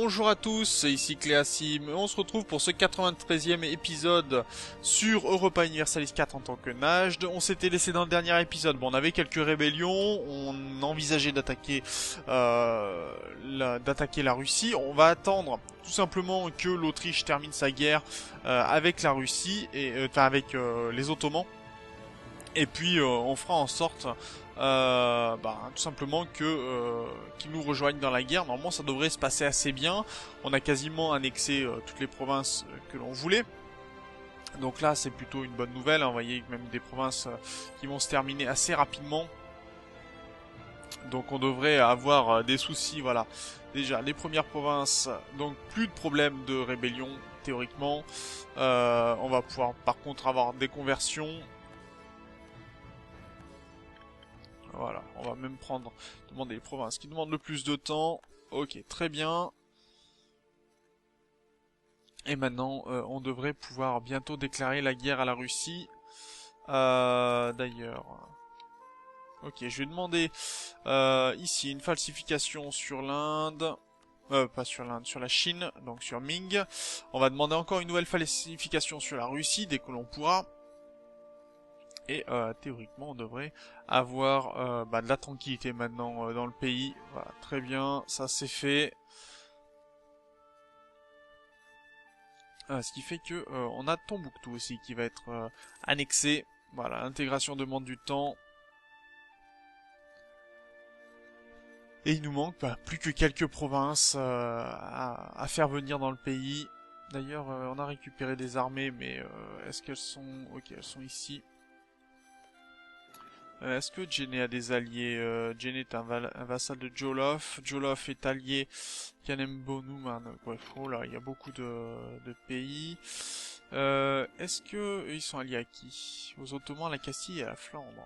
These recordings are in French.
Bonjour à tous, c'est ici Cléasim. On se retrouve pour ce 93e épisode sur Europa Universalis 4 en tant que Najd. On s'était laissé dans le dernier épisode. Bon, on avait quelques rébellions, on envisageait d'attaquer la Russie. On va attendre tout simplement que l'Autriche termine sa guerre avec la Russie et avec les Ottomans. Et puis on fera en sorte tout simplement qu'ils nous rejoignent dans la guerre. Normalement ça devrait se passer assez bien. On a quasiment annexé toutes les provinces que l'on voulait. Donc là c'est plutôt une bonne nouvelle, hein. Vous voyez même des provinces qui vont se terminer assez rapidement. Donc on devrait avoir des soucis, voilà. Déjà les premières provinces, donc plus de problèmes de rébellion théoriquement. On va pouvoir par contre avoir des conversions. Voilà, on va même demander les provinces qui demandent le plus de temps. Ok, très bien. Et maintenant, on devrait pouvoir bientôt déclarer la guerre à la Russie. D'ailleurs... Ok, je vais demander ici une falsification sur l'Inde. Pas sur l'Inde, sur la Chine, donc sur Ming. On va demander encore une nouvelle falsification sur la Russie dès que l'on pourra. Et théoriquement, on devrait avoir de la tranquillité maintenant dans le pays. Voilà, très bien, ça c'est fait. Ce qui fait que on a Tombouctou aussi qui va être annexé. Voilà, l'intégration demande du temps. Et il nous manque plus que quelques provinces à faire venir dans le pays. D'ailleurs, on a récupéré des armées, mais est-ce qu'elles sont... Ok, elles sont ici. Est-ce que Djenné a des alliés? Djenné est un vassal de Jolof. Jolof est allié Kanem-Bonuman. Bref, oh là, il y a beaucoup de pays. Est-ce que ils sont alliés à qui? Aux Ottomans, à la Castille et à la Flandre.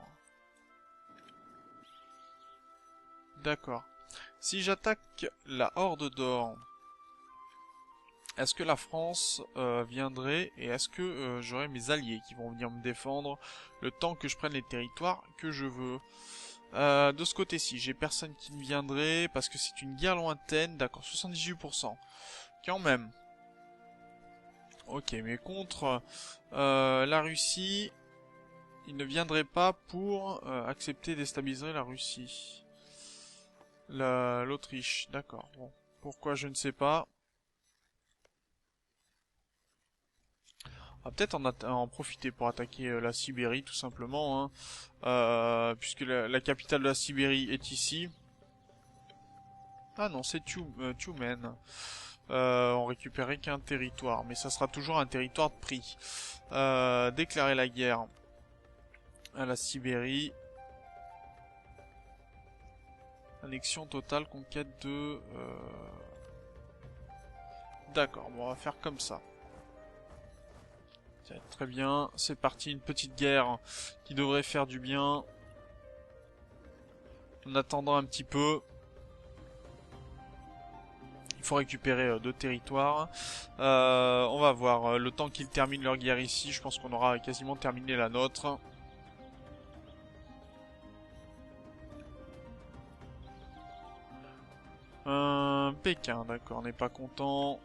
D'accord. Si j'attaque la Horde d'Or, est-ce que la France viendrait et est-ce que j'aurai mes alliés qui vont venir me défendre le temps que je prenne les territoires que je veux? De ce côté-ci, j'ai personne qui ne viendrait parce que c'est une guerre lointaine. D'accord, 78%. Quand même. Ok, mais contre la Russie, il ne viendrait pas pour accepter et déstabiliser la Russie. L'Autriche, d'accord. Bon, pourquoi je ne sais pas. On va peut-être en profiter pour attaquer la Sibérie tout simplement, hein. Puisque la capitale de la Sibérie est ici. Ah non, c'est Tumen. On récupérait qu'un territoire, mais ça sera toujours un territoire de prix. Déclarer la guerre à la Sibérie. Annexion totale, conquête de... D'accord, bon, on va faire comme ça. Très bien, c'est parti, une petite guerre qui devrait faire du bien. En attendant un petit peu. Il faut récupérer 2 territoires. On va voir le temps qu'ils terminent leur guerre ici. Je pense qu'on aura quasiment terminé la nôtre. Pékin, d'accord, on n'est pas content.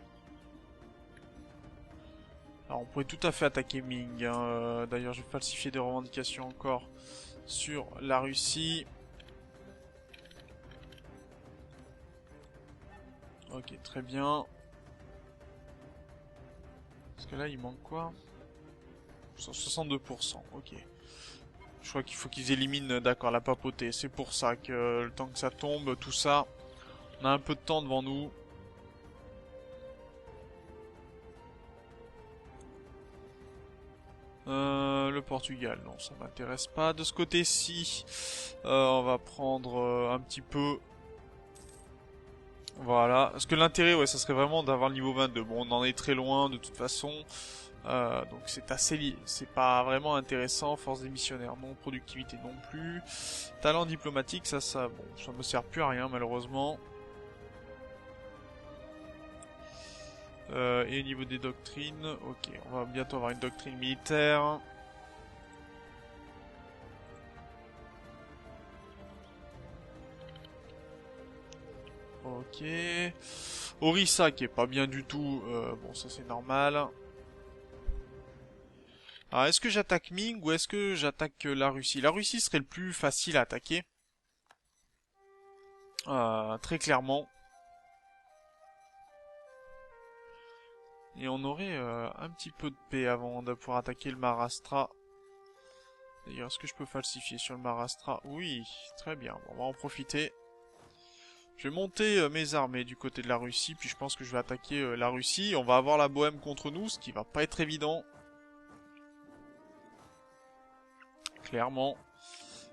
Alors on pourrait tout à fait attaquer Ming, hein. D'ailleurs je vais falsifier des revendications encore sur la Russie. Ok, très bien. Parce que là il manque quoi? 62%, ok. Je crois qu'il faut qu'ils éliminent, d'accord, la papauté. C'est pour ça que le temps que ça tombe, tout ça, on a un peu de temps devant nous. Le Portugal, non, ça m'intéresse pas. De ce côté-ci, on va prendre un petit peu. Voilà. Parce que l'intérêt, ouais, ça serait vraiment d'avoir le niveau 22. Bon, on en est très loin de toute façon. Donc c'est assez c'est pas vraiment intéressant. Force des missionnaires, non. Productivité non plus. Talent diplomatique, ça, bon, ça me sert plus à rien malheureusement. Et au niveau des doctrines, ok, on va bientôt avoir une doctrine militaire. Ok. Orissa qui est pas bien du tout. Bon, ça c'est normal. Alors, est-ce que j'attaque Ming ou est-ce que j'attaque la Russie? La Russie serait le plus facile à attaquer. Très clairement. Et on aurait un petit peu de paix avant de pouvoir attaquer le Maharashtra. D'ailleurs, est-ce que je peux falsifier sur le Maharashtra? Oui, très bien. Bon, on va en profiter. Je vais monter mes armées du côté de la Russie, puis je pense que je vais attaquer la Russie. On va avoir la Bohème contre nous, ce qui va pas être évident. Clairement.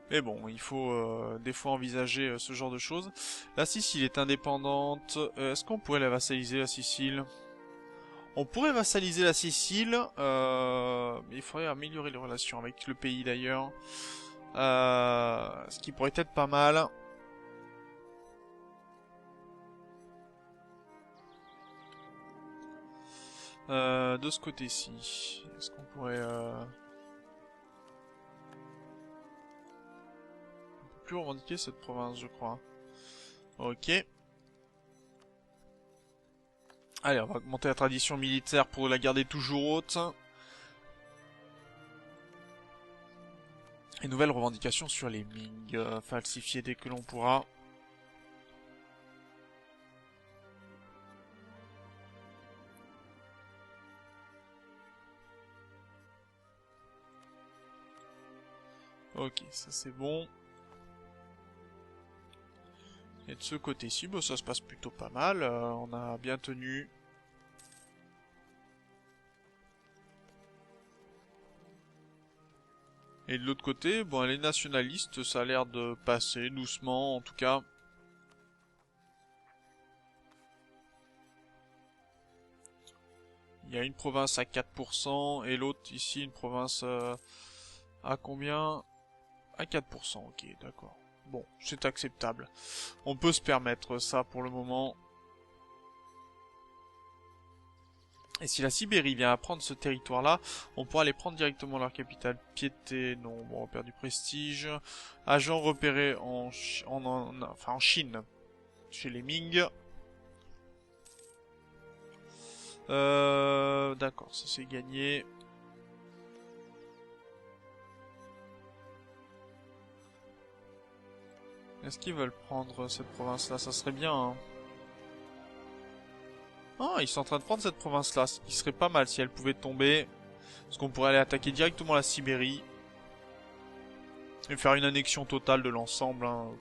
Mais bon, il faut des fois envisager ce genre de choses. La Sicile est indépendante. Est-ce qu'on pourrait la vassaliser, la Sicile? On pourrait vassaliser la Sicile, mais il faudrait améliorer les relations avec le pays d'ailleurs. Ce qui pourrait être pas mal. De ce côté-ci, est-ce qu'on pourrait... On peut plus revendiquer cette province, je crois. Ok. Allez, on va augmenter la tradition militaire pour la garder toujours haute. Et nouvelles revendications sur les Ming, falsifiées dès que l'on pourra. Ok, ça c'est bon. Et de ce côté-ci, bah, ça se passe plutôt pas mal. On a bien tenu. Et de l'autre côté, bon, les nationalistes, ça a l'air de passer doucement, en tout cas. Il y a une province à 4%, et l'autre ici, une province à combien? À 4%, ok, d'accord. Bon, c'est acceptable. On peut se permettre ça pour le moment. Et si la Sibérie vient à prendre ce territoire-là, on pourra aller prendre directement leur capitale. Piété, non, bon, on perd du prestige. Agent repéré en Chine, chez les Ming. D'accord, ça c'est gagné. Est-ce qu'ils veulent prendre cette province-là? Ça serait bien, hein. Ah, ils sont en train de prendre cette province-là. Ce qui serait pas mal si elle pouvait tomber. Parce qu'on pourrait aller attaquer directement la Sibérie. Et faire une annexion totale de l'ensemble, hein.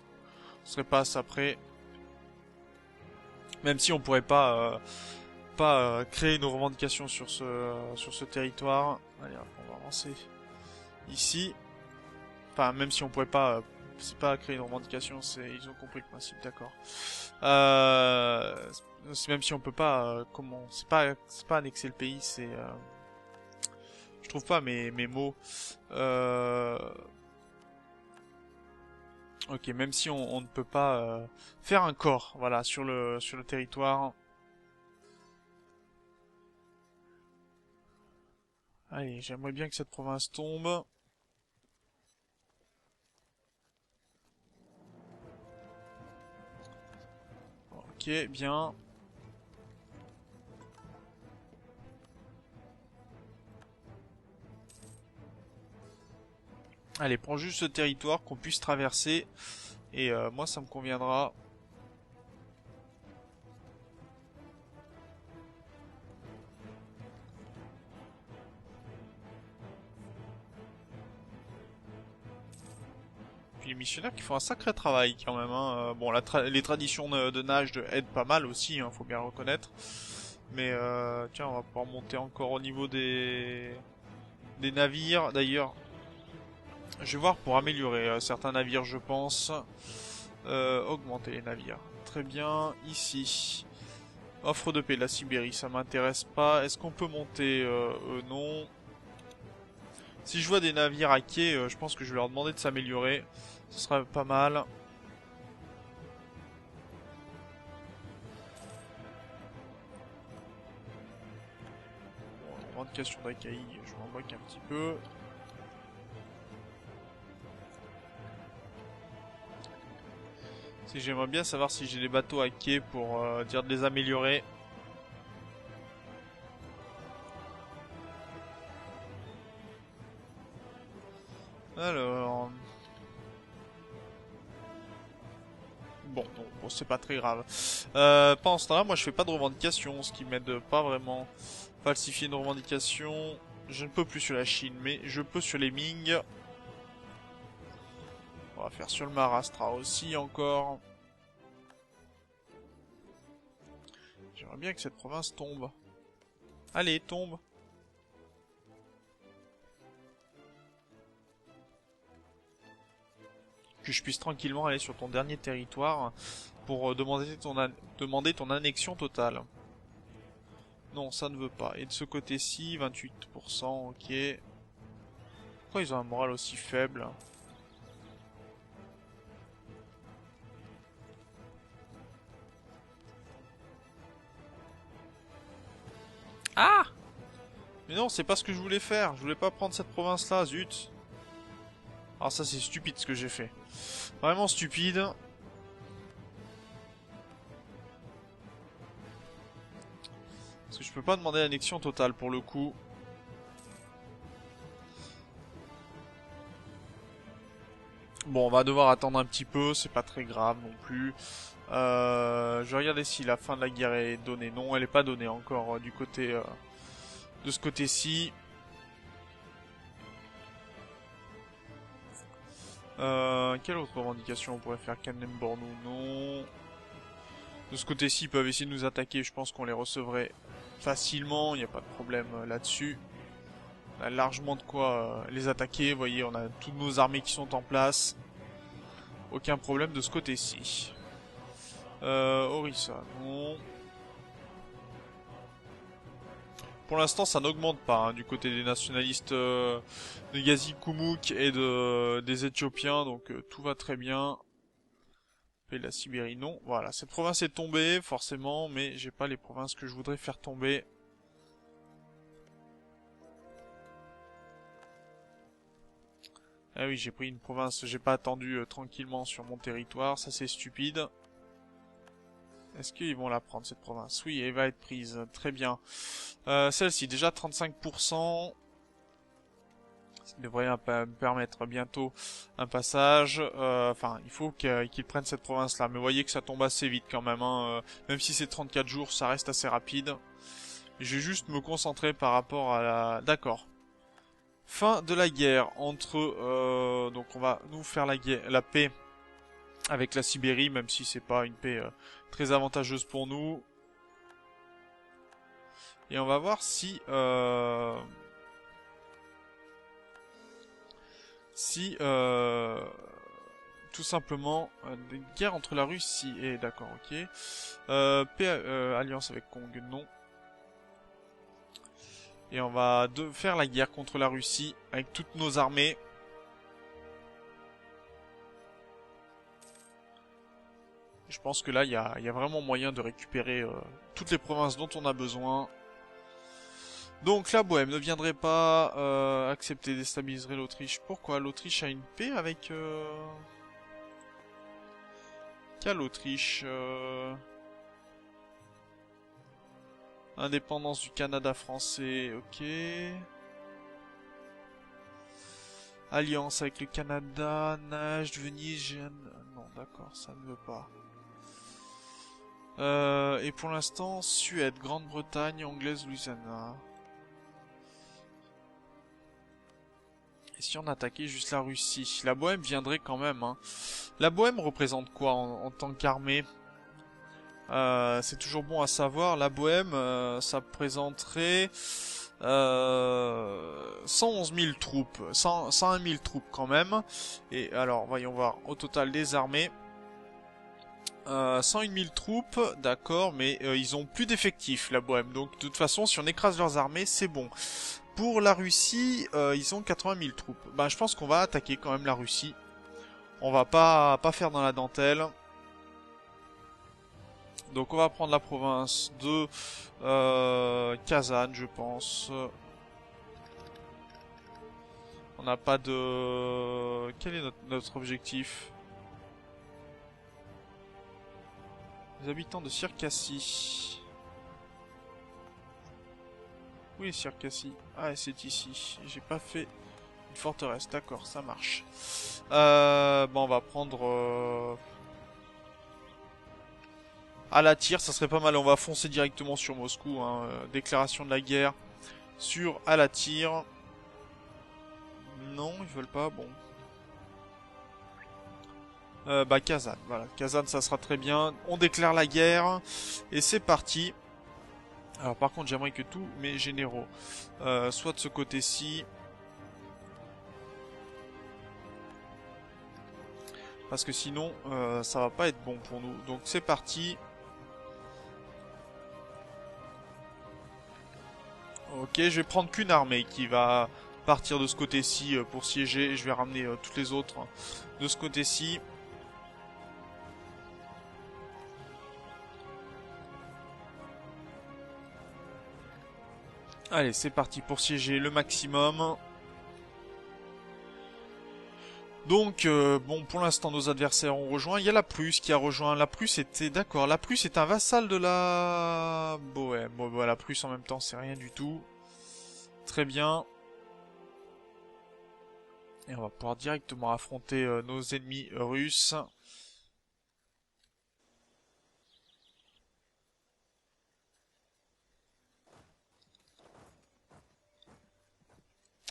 Ce serait pas ça près. Même si on pourrait pas créer une revendication sur ce territoire. Allez, on va avancer ici. Enfin, même si on pourrait pas, c'est pas créer une revendication, ils ont compris le principe, d'accord. Même si on peut pas, c'est pas annexer le pays, je trouve pas mes mots. Ok, même si on ne peut pas faire un corps, voilà, sur le territoire. Allez, j'aimerais bien que cette province tombe. Ok, bien. Allez, prends juste ce territoire qu'on puisse traverser. Et moi, ça me conviendra. Puis les missionnaires qui font un sacré travail quand même, hein. Bon, les traditions de nage aident pas mal aussi, hein, faut bien le reconnaître. Mais tiens, on va pouvoir monter encore au niveau des navires. D'ailleurs, je vais voir pour améliorer certains navires, je pense. Augmenter les navires. Très bien, ici. Offre de paix, la Sibérie, ça m'intéresse pas. Est-ce qu'on peut monter non. Si je vois des navires à quai, je pense que je vais leur demander de s'améliorer. Ce serait pas mal. Bon, revendication d'Akai, je m'en moque un petit peu. J'aimerais bien savoir si j'ai des bateaux à quai pour dire de les améliorer. Alors... Bon, c'est pas très grave. Pendant ce temps-là, moi je fais pas de revendication, ce qui m'aide pas vraiment. Falsifier une revendication, je ne peux plus sur la Chine, mais je peux sur les Ming. On va faire sur le Maharashtra aussi encore. J'aimerais bien que cette province tombe. Allez, tombe. Que je puisse tranquillement aller sur ton dernier territoire pour demander ton annexion totale. Non, ça ne veut pas. Et de ce côté-ci, 28%, ok. Pourquoi ils ont un moral aussi faible? Ah! Mais non, c'est pas ce que je voulais faire. Je voulais pas prendre cette province-là, zut. Ah, ça c'est stupide ce que j'ai fait. Vraiment stupide. Parce que je peux pas demander l'annexion totale pour le coup. Bon, on va devoir attendre un petit peu, c'est pas très grave non plus. Je vais regarder si la fin de la guerre est donnée. Non, elle est pas donnée encore du côté de ce côté-ci. Quelle autre revendication on pourrait faire? Kanem-Bornou, non. De ce côté-ci, ils peuvent essayer de nous attaquer. Je pense qu'on les recevrait facilement. Il n'y a pas de problème là-dessus. On a largement de quoi les attaquer. Vous voyez, on a toutes nos armées qui sont en place. Aucun problème de ce côté-ci. Orissa, non. Pour l'instant, ça n'augmente pas hein, du côté des nationalistes de Gazi Kumuk et des Éthiopiens. Donc tout va très bien. Et la Sibérie, non. Voilà, cette province est tombée, forcément, mais j'ai pas les provinces que je voudrais faire tomber. Ah oui, j'ai pris une province, j'ai pas attendu tranquillement sur mon territoire, ça c'est stupide. Est-ce qu'ils vont la prendre cette province? Oui, elle va être prise, très bien. Celle-ci, déjà 35%. Ça devrait me permettre bientôt un passage. Enfin, il faut qu'ils prennent cette province-là. Mais vous voyez que ça tombe assez vite quand même. Hein. Même si c'est 34 jours, ça reste assez rapide. Je vais juste me concentrer par rapport à la... D'accord. Fin de la guerre entre... donc on va nous faire la paix avec la Sibérie, même si c'est pas une paix très avantageuse pour nous. Et on va voir si... tout simplement des guerres entre la Russie et d'accord, ok. Alliance avec Kong, non. Et on va faire la guerre contre la Russie avec toutes nos armées. Je pense que là, il y a vraiment moyen de récupérer toutes les provinces dont on a besoin. Donc la Bohème ne viendrait pas accepter, déstabiliserait l'Autriche. Pourquoi? L'Autriche a une paix avec... Quelle Autriche Indépendance du Canada français, ok. Alliance avec le Canada, Nage, Venise, non d'accord, ça ne veut pas. Et pour l'instant, Suède, Grande-Bretagne, Anglaise, Louisiana. Et si on attaquait juste la Russie? La Bohème viendrait quand même, hein. La Bohème représente quoi en tant qu'armée? C'est toujours bon à savoir. La Bohème, ça présenterait 111 000 troupes, 101 000 troupes quand même. Et alors, voyons voir au total des armées. 101 000 troupes, d'accord, mais ils ont plus d'effectifs, la Bohème. Donc, de toute façon, si on écrase leurs armées, c'est bon. Pour la Russie, ils ont 80 000 troupes. Ben, je pense qu'on va attaquer quand même la Russie. On va pas faire dans la dentelle. Donc on va prendre la province de Kazan, je pense. On n'a pas de... Quel est notre objectif? Les habitants de Circassie. Où est Circassie? Ah, c'est ici. J'ai pas fait une forteresse. D'accord, ça marche. Bon, on va prendre... à la tire, ça serait pas mal. On va foncer directement sur Moscou. Hein. Déclaration de la guerre sur à la tire. Non, ils veulent pas. Bon. Bah Kazan, voilà. Kazan, ça sera très bien. On déclare la guerre. Et c'est parti. Alors par contre, j'aimerais que tous mes généraux soient de ce côté-ci. Parce que sinon, ça va pas être bon pour nous. Donc c'est parti. Ok, je vais prendre qu'une armée qui va partir de ce côté-ci pour siéger. Je vais ramener toutes les autres de ce côté-ci. Allez, c'est parti pour siéger le maximum. Donc, bon, pour l'instant, nos adversaires ont rejoint. Il y a la Prusse qui a rejoint. La Prusse était... D'accord, la Prusse est un vassal de la... Bohème. Bon, la Prusse, en même temps, c'est rien du tout. Très bien. Et on va pouvoir directement affronter nos ennemis russes.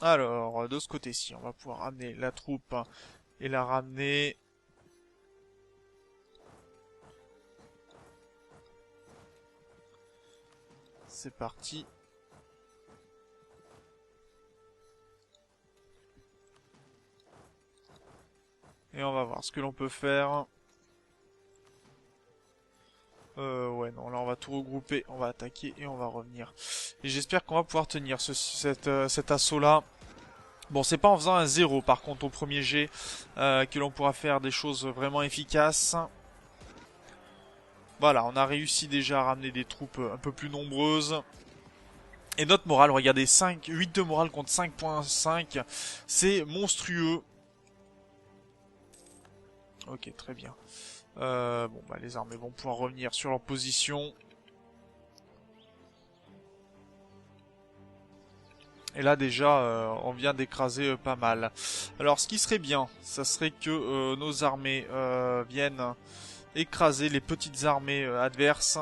Alors, de ce côté-ci, on va pouvoir amener la troupe et la ramener. C'est parti. Et on va voir ce que l'on peut faire. Ouais, non, là on va tout regrouper, on va attaquer et on va revenir. Et j'espère qu'on va pouvoir tenir cet assaut-là. Bon, c'est pas en faisant un 0 par contre au premier jet que l'on pourra faire des choses vraiment efficaces. Voilà, on a réussi déjà à ramener des troupes un peu plus nombreuses. Et notre morale, regardez, 8 de morale contre 5.5, c'est monstrueux. Ok, très bien. Bon, bah les armées vont pouvoir revenir sur leur position. Et là déjà, on vient d'écraser pas mal. Alors ce qui serait bien, ça serait que nos armées viennent écraser les petites armées adverses.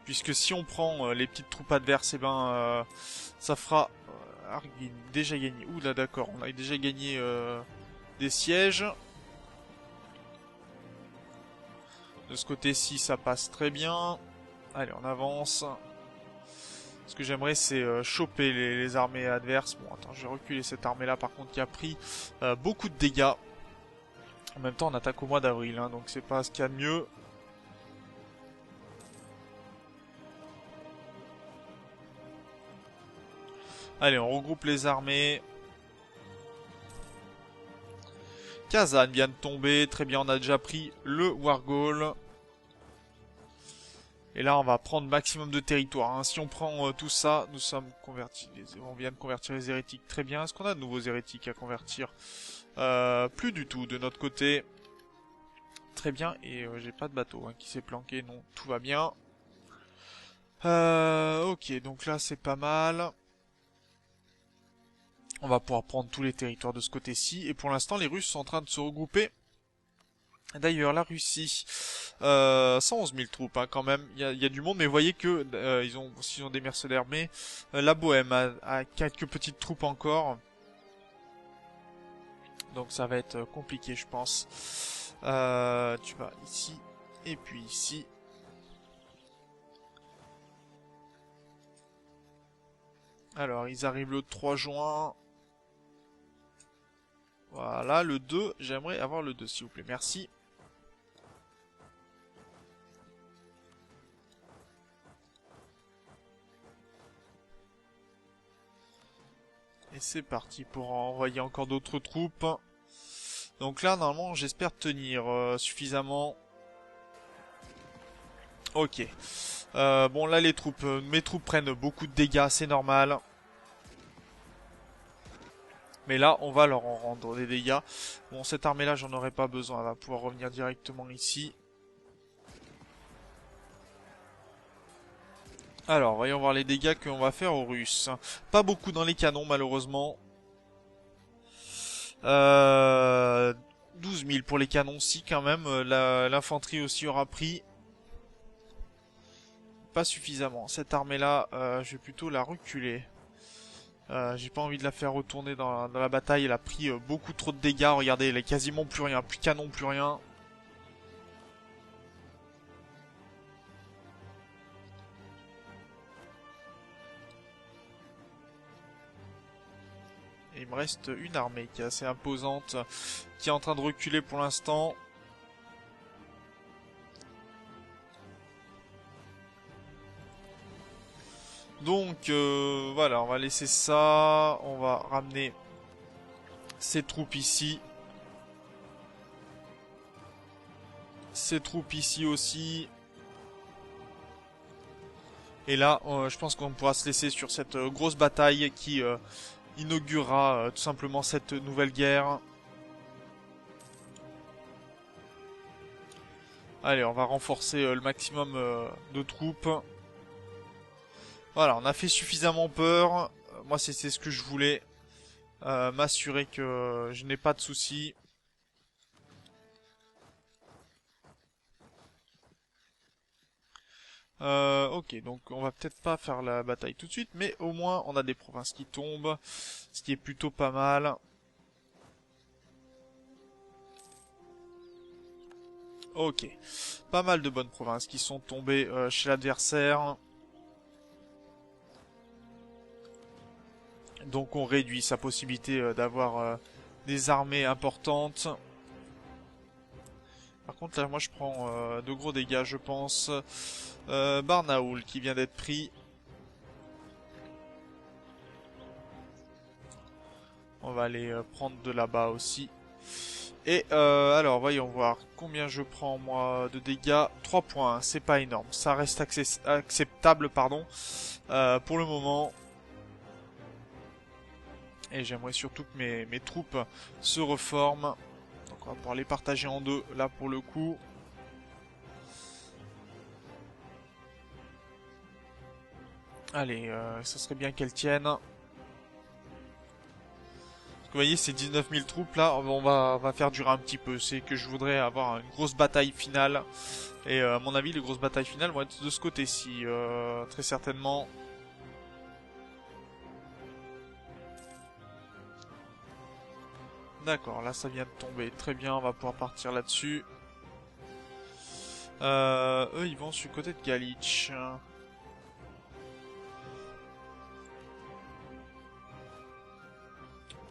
Puisque si on prend les petites troupes adverses, et ben ça fera... Arguin, déjà gagné. Ouh là d'accord, on a déjà gagné des sièges. De ce côté-ci, ça passe très bien. Allez, on avance. Ce que j'aimerais, c'est choper les armées adverses. Bon, attends, je vais reculer cette armée-là, par contre, qui a pris beaucoup de dégâts. En même temps, on attaque au mois d'avril, hein, donc c'est pas ce qu'il y a de mieux. Allez, on regroupe les armées. Kazan vient de tomber. Très bien, on a déjà pris le Wargol. Et là, on va prendre maximum de territoire. Hein. Si on prend tout ça, nous sommes convertis. On vient de convertir les hérétiques. Très bien. Est-ce qu'on a de nouveaux hérétiques à convertir? Plus du tout de notre côté. Très bien. Et j'ai pas de bateau qui s'est planqué. Non, tout va bien. Ok, donc là, c'est pas mal. On va pouvoir prendre tous les territoires de ce côté-ci. Et pour l'instant, les Russes sont en train de se regrouper. D'ailleurs, la Russie, 111 000 troupes hein, quand même. Il y a du monde, mais vous voyez que ils ont des mercenaires. Mais la Bohème a quelques petites troupes encore. Donc ça va être compliqué, je pense. Tu vas ici et puis ici. Alors, ils arrivent le 3 juin. Voilà, le 2. J'aimerais avoir le 2, s'il vous plaît. Merci. Et c'est parti pour envoyer encore d'autres troupes. Donc là, normalement, j'espère tenir suffisamment. Ok. Bon, là, les troupes, mes troupes prennent beaucoup de dégâts, c'est normal. Mais là, on va leur en rendre des dégâts. Bon, cette armée-là, j'en aurai pas besoin. Elle va pouvoir revenir directement ici. Alors, voyons voir les dégâts qu'on va faire aux Russes. Pas beaucoup dans les canons, malheureusement. 12 000 pour les canons, si, quand même. L'infanterie aussi aura pris. Pas suffisamment. Cette armée-là, je vais plutôt la reculer. J'ai pas envie de la faire retourner dans la bataille. Elle a pris beaucoup trop de dégâts. Regardez, elle est quasiment plus rien. Plus canon, plus rien. Et il me reste une armée qui est assez imposante. Qui est en train de reculer pour l'instant. Donc voilà, on va laisser ça. On va ramener ces troupes ici. Ces troupes ici aussi. Et là, je pense qu'on pourra se laisser sur cette grosse bataille qui inaugurera tout simplement cette nouvelle guerre. Allez, on va renforcer le maximum de troupes. Voilà, on a fait suffisamment peur. Moi, c'est ce que je voulais. M'assurer que je n'ai pas de soucis. Ok, donc on va peut-être pas faire la bataille tout de suite, mais au moins on a des provinces qui tombent, ce qui est plutôt pas mal. Ok, pas mal de bonnes provinces qui sont tombées chez l'adversaire. Donc on réduit sa possibilité d'avoir des armées importantes. Par contre là moi je prends de gros dégâts je pense. Barnaoul qui vient d'être pris. On va aller prendre de là-bas aussi. Et alors voyons voir combien je prends moi de dégâts. 3 points, c'est pas énorme. Ça reste acceptable pardon pour le moment. Et j'aimerais surtout que mes troupes se reforment. Donc on va pouvoir les partager en deux là pour le coup. Allez, ça serait bien qu'elles tiennent. Parce que vous voyez, ces 19 000 troupes là, on va faire durer un petit peu. C'est que je voudrais avoir une grosse bataille finale. Et à mon avis, les grosses batailles finales vont être de ce côté-ci, très certainement. D'accord, là ça vient de tomber. Très bien, on va pouvoir partir là-dessus. Eux, ils vont sur le côté de Galich.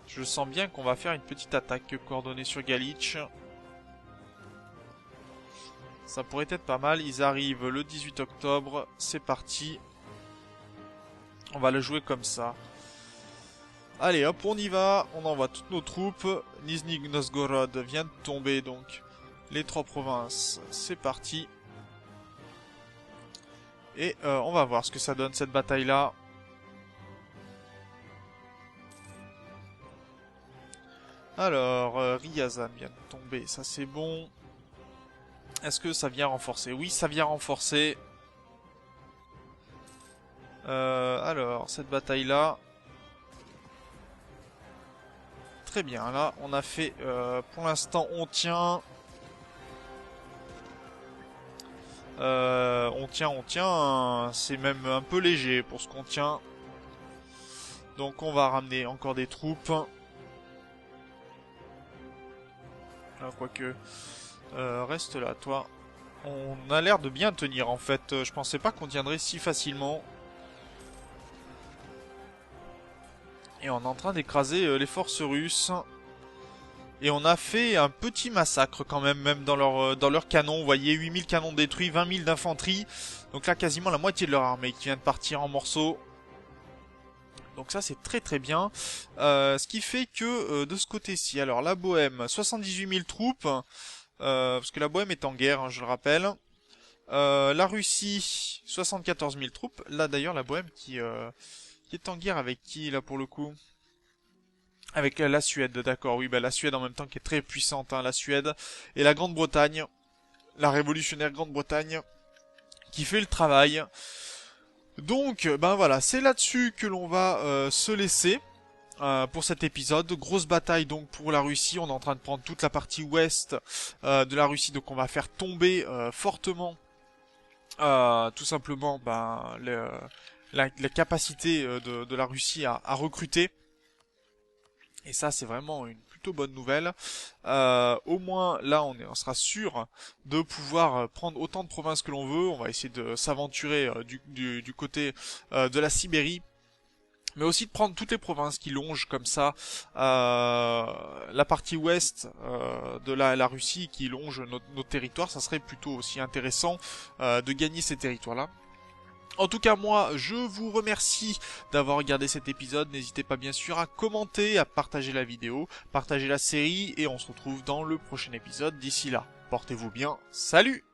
Je sens bien qu'on va faire une petite attaque coordonnée sur Galich. Ça pourrait être pas mal. Ils arrivent le 18 octobre. C'est parti. On va le jouer comme ça. Allez, hop, on y va. On envoie toutes nos troupes. Nizhny Novgorod vient de tomber, donc les 3 provinces. C'est parti. Et on va voir ce que ça donne cette bataille-là. Alors, Ryazan vient de tomber, ça c'est bon. Est-ce que ça vient renforcer? Oui, ça vient renforcer. Alors, cette bataille-là. Très bien, là, on a fait... pour l'instant, on tient. On tient. C'est même un peu léger pour ce qu'on tient. Donc, on va ramener encore des troupes. Quoique... reste là, toi. On a l'air de bien tenir, en fait. Je pensais pas qu'on tiendrait si facilement. Et on est en train d'écraser les forces russes. Et on a fait un petit massacre quand même, même dans leur canon. Vous voyez, 8000 canons détruits, 20 000 d'infanterie. Donc là, quasiment la moitié de leur armée qui vient de partir en morceaux. Donc ça, c'est très très bien. Ce qui fait que de ce côté-ci, alors la Bohème, 78 000 troupes. Parce que la Bohème est en guerre, hein, je le rappelle. La Russie, 74 000 troupes. Là d'ailleurs, la Bohème qui est en guerre avec qui, là, pour le coup? Avec la Suède, d'accord, oui, bah la Suède en même temps qui est très puissante, hein, la Suède, et la Grande-Bretagne, la révolutionnaire Grande-Bretagne, qui fait le travail. Donc, ben voilà, c'est là-dessus que l'on va se laisser. Pour cet épisode, grosse bataille donc pour la Russie, on est en train de prendre toute la partie ouest de la Russie, donc on va faire tomber fortement tout simplement ben, la capacité de la Russie à recruter. Et ça, c'est vraiment une plutôt bonne nouvelle. Au moins, là, on sera sûr de pouvoir prendre autant de provinces que l'on veut. On va essayer de s'aventurer du côté de la Sibérie, mais aussi de prendre toutes les provinces qui longent comme ça la partie ouest de la Russie qui longe notre territoire. Ça serait plutôt aussi intéressant de gagner ces territoires-là. En tout cas, moi, je vous remercie d'avoir regardé cet épisode. N'hésitez pas bien sûr à commenter, à partager la vidéo, partager la série, et on se retrouve dans le prochain épisode. D'ici là, portez-vous bien. Salut!